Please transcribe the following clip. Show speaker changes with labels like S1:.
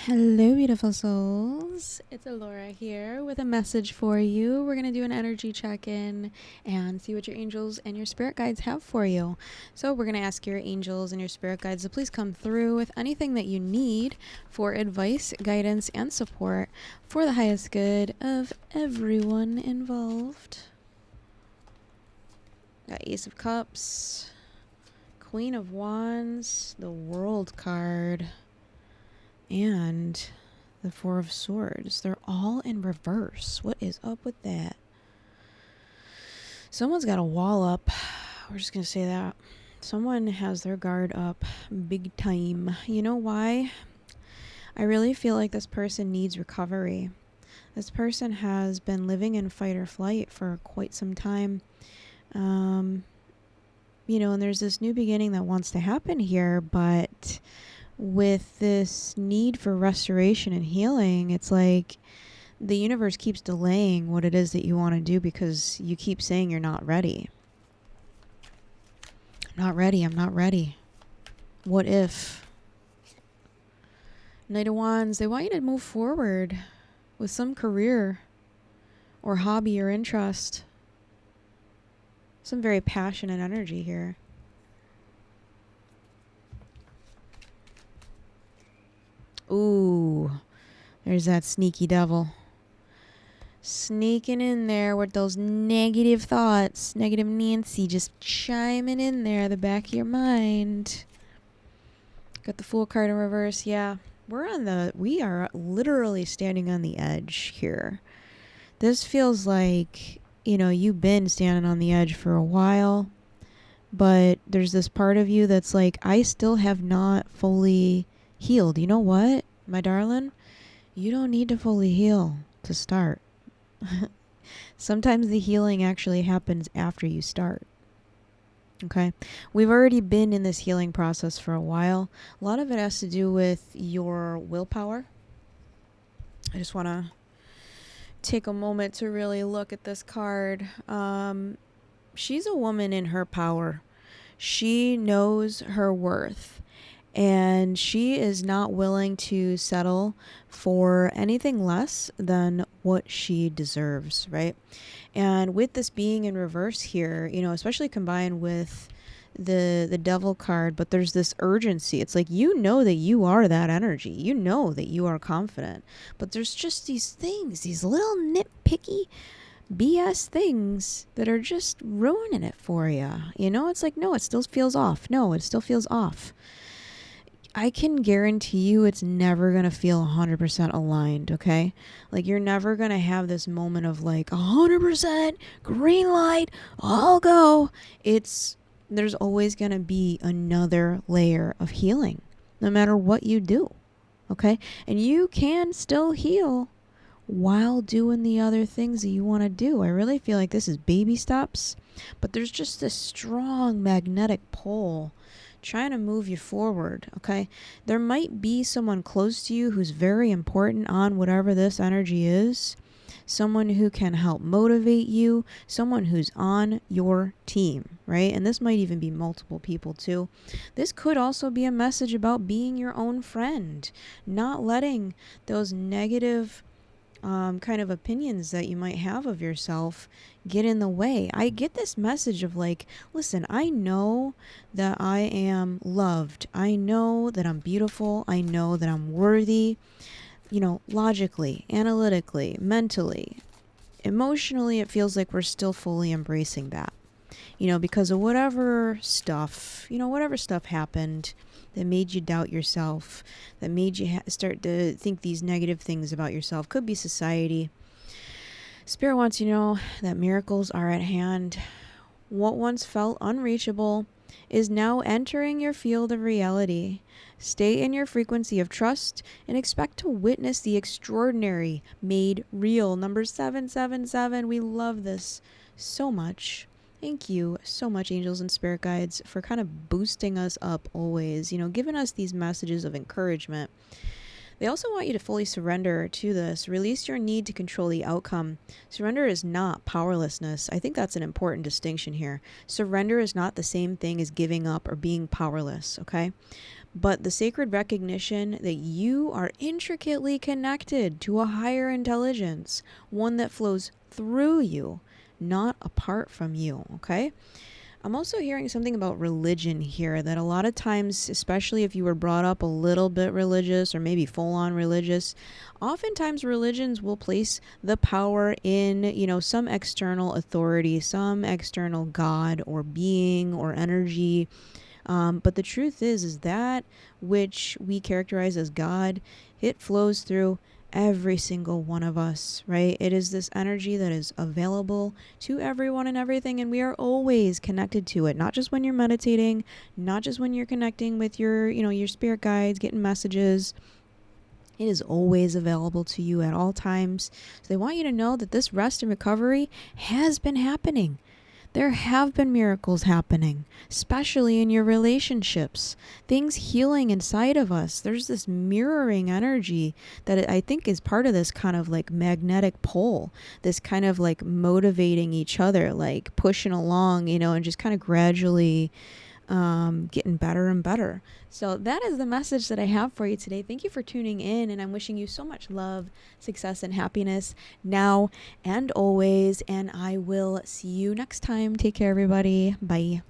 S1: Hello, beautiful souls. It's Alora here with a message for you. We're going to do an energy check-in and see what your angels and your spirit guides have for you. So we're going to ask your angels and your spirit guides to please come through with anything that you need for advice, guidance, and support for the highest good of everyone involved. Got Ace of Cups, Queen of Wands, the World card, and the Four of Swords. They're all in reverse. What is up with that? Someone's got a wall up. We're just going to say that. Someone has their guard up big time. You know why? I really feel like this person needs recovery. This person has been living in fight or flight for quite some time. And there's this new beginning that wants to happen here, but with this need for restoration and healing, it's like the universe keeps delaying what it is that you want to do because you keep saying you're not ready. I'm not ready. What if? Knight of Wands, they want you to move forward with some career or hobby or interest. Some very passionate energy here. Ooh, there's that sneaky devil. Sneaking in there with those negative thoughts. Negative Nancy just chiming in there at the back of your mind. Got the Fool card in reverse. Yeah, we are literally standing on the edge here. This feels like, you've been standing on the edge for a while, but there's this part of you that's like, I still have not fully healed. You know what, my darling? You don't need to fully heal to start. Sometimes the healing actually happens after you start. Okay? We've already been in this healing process for a while. A lot of it has to do with your willpower. I just want to take a moment to really look at this card. She's a woman in her power. She knows her worth. And she is not willing to settle for anything less than what she deserves, right? And with this being in reverse here, especially combined with the devil card, but there's this urgency. It's like, that you are that energy. You know that you are confident. But there's just these things, these little nitpicky BS things that are just ruining it for you. It's like, no, it still feels off. No, it still feels off. I can guarantee you it's never going to feel 100% aligned, okay? Like, you're never going to have this moment of like 100% green light, I'll go. There's always going to be another layer of healing, no matter what you do, okay? And you can still heal while doing the other things that you want to do. I really feel like this is baby steps, but there's just this strong magnetic pull trying to move you forward, okay? There might be someone close to you who's very important on whatever this energy is. Someone who can help motivate you. Someone who's on your team, right? And this might even be multiple people too. This could also be a message about being your own friend. Not letting those negative kind of opinions that you might have of yourself get in the way. I get this message of like, listen, I know that I am loved. I know that I'm beautiful. I know that I'm worthy, logically, analytically, mentally, emotionally. It feels like we're still fully embracing that, because of whatever stuff happened that made you doubt yourself, that made you start to think these negative things about yourself. Could be society. Spirit wants you to know that miracles are at hand. What once felt unreachable is now entering your field of reality. Stay in your frequency of trust and expect to witness the extraordinary made real. Number 777. We love this so much. Thank you so much, angels and spirit guides, for kind of boosting us up always, giving us these messages of encouragement. They also want you to fully surrender to this. Release your need to control the outcome. Surrender is not powerlessness. I think that's an important distinction here. Surrender is not the same thing as giving up or being powerless, okay? but the sacred recognition that you are intricately connected to a higher intelligence, one that flows through you, not apart from you, okay? I'm also hearing something about religion here, that a lot of times, especially if you were brought up a little bit religious or maybe full on religious, oftentimes religions will place the power in, some external authority, some external God or being or energy. But the truth is that which we characterize as God, it flows through every single one of us, right? It is this energy that is available to everyone and everything, and we are always connected to it. Not just when you're meditating, not just when you're connecting with your spirit guides, getting messages. It is always available to you at all times. So they want you to know that this rest and recovery has been happening. There have been miracles happening, especially in your relationships. Things healing inside of us. There's this mirroring energy that I think is part of this kind of like magnetic pull, this kind of like motivating each other, like pushing along, and just kind of gradually getting better and better. So that is the message that I have for you today. Thank you for tuning in, and I'm wishing you so much love, success, and happiness now and always. And I will see you next time. Take care, everybody. Bye.